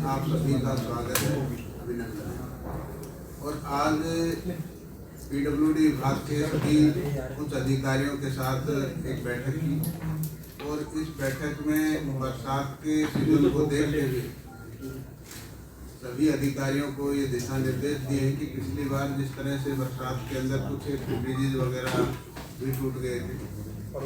आप सभी का स्वागत है, अभिनंदन है। और आज पीडब्ल्यूडी विभाग के सभी उच्च अधिकारियों के साथ एक बैठक की और इस बैठक में बरसात के सीजन को देखते हुए सभी अधिकारियों को ये दिशा निर्देश दिए हैं कि पिछली बार जिस तरह से बरसात के अंदर कुछ ब्रिजेज वगैरह भी टूट गए थे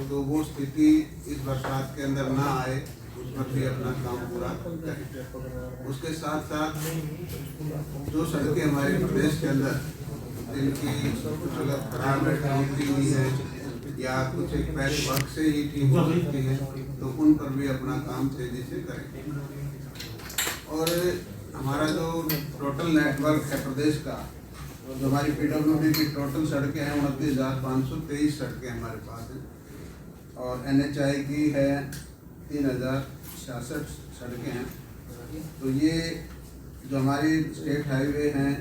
तो वो स्थिति इस बरसात के अंदर ना आए, उस पर भी अपना काम पूरा करें। उसके साथ साथ जो सड़कें हमारे प्रदेश के अंदर जिनकी कुछ अगर खराब टूटी हुई है या कुछ एक पैच वर्क से ही ठीक हो सकती है तो उन पर भी अपना काम तेजी से करें। और हमारा जो टोटल नेटवर्क है प्रदेश का, जो हमारी पीडब्ल्यूडी की टोटल सड़कें हैं 29,523 सड़कें हमारे पास हैं और NHI की है 3,066 सड़कें हैं। तो ये जो हमारी स्टेट हाईवे हैं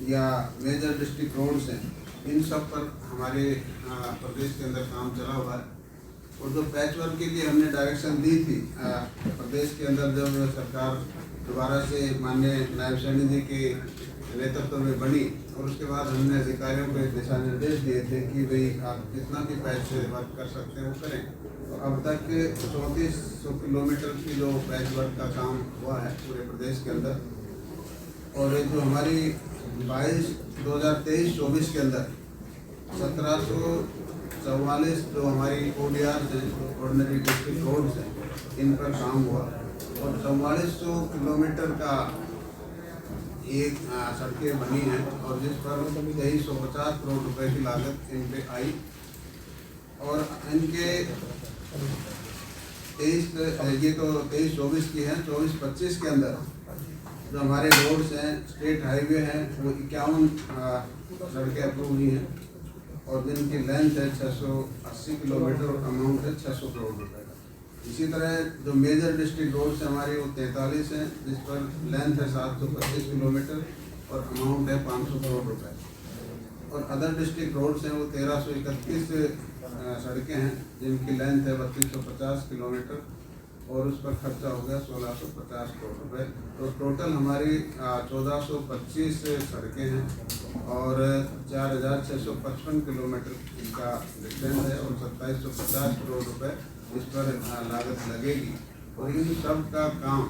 या मेजर डिस्ट्रिक्ट रोड्स हैं, इन सब पर हमारे प्रदेश के अंदर काम चला हुआ है। और जो पैच वर्क के लिए हमने डायरेक्शन दी थी प्रदेश के अंदर, जब सरकार दोबारा से माननीय नायब सैनी जी के नेतृत्व में बनी और उसके बाद हमने अधिकारियों को दिशा निर्देश दिए थे कि भाई आप जितना भी पैच वर्क कर सकते हैं वो करें। तो अब तक 3400 किलोमीटर की जो पैच वर्क का काम हुआ है पूरे प्रदेश के अंदर। और जो हमारी 2023-24 के अंदर 1744 जो हमारी ODRs हैं, ऑर्डिनरी डिस्ट्रिक्ट रोड्स हैं, इन पर काम हुआ और 4400 किलोमीटर का एक सड़कें बनी हैं और जिस पर 2350 करोड़ रुपए की लागत इन पे आई। और इनके 23-24 की हैं, 24-25 के अंदर जो हमारे रोड्स हैं, स्टेट हाईवे हैं, वो 51 सड़कें अप्रूव हुई हैं और जिनकी लेंथ है 680 किलोमीटर और अमाउंट है 600 करोड़ रुपए का। इसी तरह जो मेजर डिस्ट्रिक्ट रोड्स हैं हमारे वो 43 हैं, जिस पर लेंथ है 725 किलोमीटर और अमाउंट है 500 करोड़ रुपए। और अदर डिस्ट्रिक्ट रोड्स हैं वो 1331 सड़कें हैं जिनकी लेंथ है 3250 किलोमीटर और उस पर खर्चा हो गया 1650 करोड़ रुपए। तो टोटल हमारी 1425 सड़कें हैं और 4655 किलोमीटर का डिस्टेंस है और 2750 करोड़ रुपए इस पर लागत लगेगी। और इन सब का काम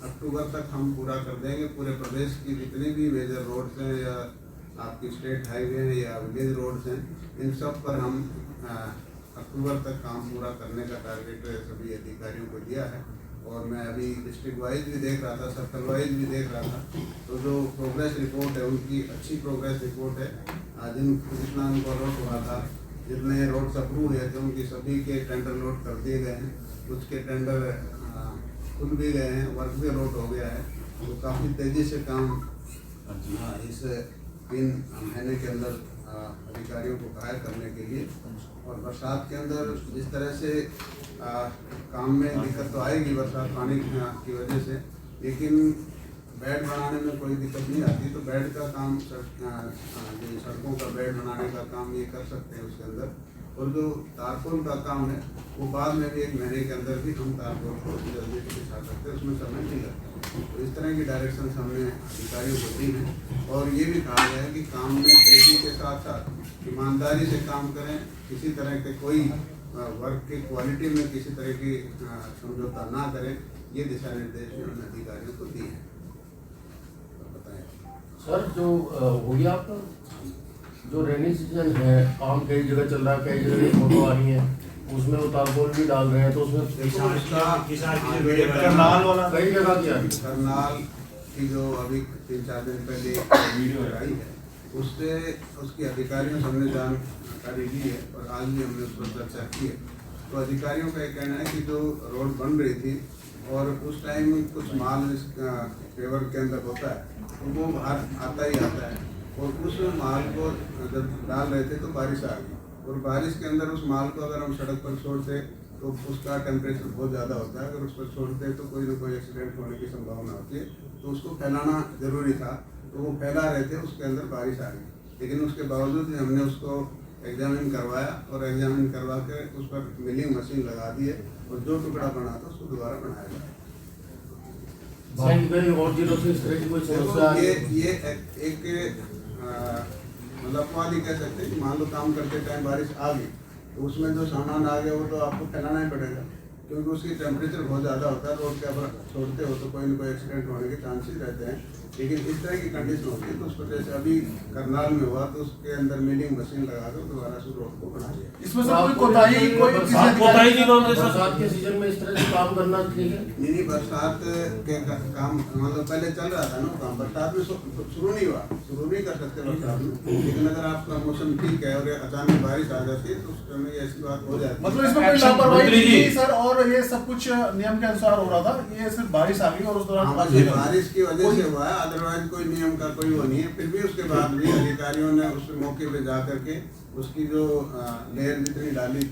अक्टूबर तक हम पूरा कर देंगे। पूरे प्रदेश की जितनी भी मेजर रोड्स हैं या आपकी स्टेट हाईवे हैं या विलेज रोड्स हैं, इन सब पर हम अक्टूबर तक काम पूरा करने का टारगेट सभी अधिकारियों को दिया है। और मैं अभी डिस्ट्रिक्ट वाइज भी देख रहा था, सर्कल वाइज भी देख रहा था, तो जो प्रोग्रेस रिपोर्ट है उनकी अच्छी प्रोग्रेस रिपोर्ट है। जितना उनको अलॉट हुआ था, जितने रोड्स अप्रूव हुए थे उनकी सभी के टेंडर लोड कर दिए गए हैं, कुछ के टेंडर खुल भी गए हैं, वर्क भी अलॉट हो गया है। तो काफ़ी तेज़ी से काम इस 3 महीने के अंदर अधिकारियों को कायल करने के लिए। और बरसात के अंदर जिस तरह से काम में दिक्कत तो आएगी बरसात पानी की वजह से, लेकिन बेड बनाने में कोई दिक्कत नहीं आती। तो बेड का काम सड़कों का बेड बनाने का काम ये कर सकते हैं उसके अंदर। और जो तारकोल का काम है वो बाद में भी 1 महीने के अंदर भी हम तारकोल को जल्दी बिछा सकते हैं, उसमें समय नहीं लगता। तो इस तरह की डायरेक्शन हमने अधिकारियों को दी है। और ये भी कहा गया है कि काम में तेजी के साथ साथ ईमानदारी से काम करें, किसी तरह के कोई वर्क की क्वालिटी में किसी तरह की समझौता ना करें। ये दिशा निर्देश हमने अधिकारियों को दिए हैं। सर, जो हो गया आपका जो रेनी सीजन है, काम कई जगह चल रहा है, कई जगह फोटो आ रही है, उसमें वो तारकोल भी डाल रहे हैं, तो उसमें करनाल वाला कई जगह किया है। करनाल की जो अभी 3-4 दिन पहले वीडियो आई है उससे उसकी अधिकारियों से हमने जानकारी ली है और आज भी हमने उस पर चर्चा की है। तो अधिकारियों का ये कहना है कि जो रोड बन रही थी और उस टाइम कुछ माल इस पेवर के अंदर होता है तो वो बाहर आता ही आता है और उस माल को जब डाल रहे थे तो बारिश आ गई और बारिश के अंदर उस माल को अगर हम सड़क पर छोड़ते तो उसका टेम्परेचर बहुत ज़्यादा होता है। अगर उस पर छोड़ते तो कोई ना कोई एक्सीडेंट होने की संभावना होती है। तो उसको फैलाना ज़रूरी था, तो वो फैला रहे थे, उसके अंदर बारिश आ गई। लेकिन उसके बावजूद हमने उसको एग्जामिन करवाया और एग्जामिन करवा के उस पर मिलिंग मशीन लगा दी है और जो टुकड़ा बना था उसको दोबारा बनाया गया। भाग गए और जीरो से इस तरह की कोई समस्या आ देखो रही ये एक मतलब वाली कह सकते हैं कि मान लो काम करते टाइम बारिश आ गई तो उसमें जो सामान आ गया वो तो आपको फैलाना ही पड़ेगा, क्योंकि उसकी टेम्परेचर बहुत ज़्यादा होता है। रोड के ऊपर छोड़ते हो तो कोई ना कोई एक्सीडेंट होने के चांसेस रहते हैं। लेकिन इस तरह की कंडीशन होती है तो उसको जैसे अभी करनाल में हुआ तो उसके अंदर मिलिंग मशीन लगा कर दोबारा से रोड को बना दिया। इसमें सर कोई कोताही कोई किसी बरसात अधिकारी की बरसात के सीजन में इस तरह से काम करना ठीक है? नहीं बरसात के काम मतलब पहले चल रहा था ना काम, बरसात में शुरू नहीं हुआ, शुरू नहीं कर सकते बरसात में। लेकिन अगर आपका मौसम ठीक है और अचानक बारिश आ जाती है तो उस समय ऐसी बात हो जाती है। मतलब इसमें कोई लापरवाही नहीं थी सर, और ये सब कुछ नियम के अनुसार हो रहा था। ये सिर्फ बारिश आ गई और उस दौरान बारिश की वजह से हुआ है, अदरवाइज कोई नियम का कोई वो नहीं है। फिर भी उसके बाद भी अधिकारियों ने उस मौके पे जा करके उसकी जो लेयर जितनी डाली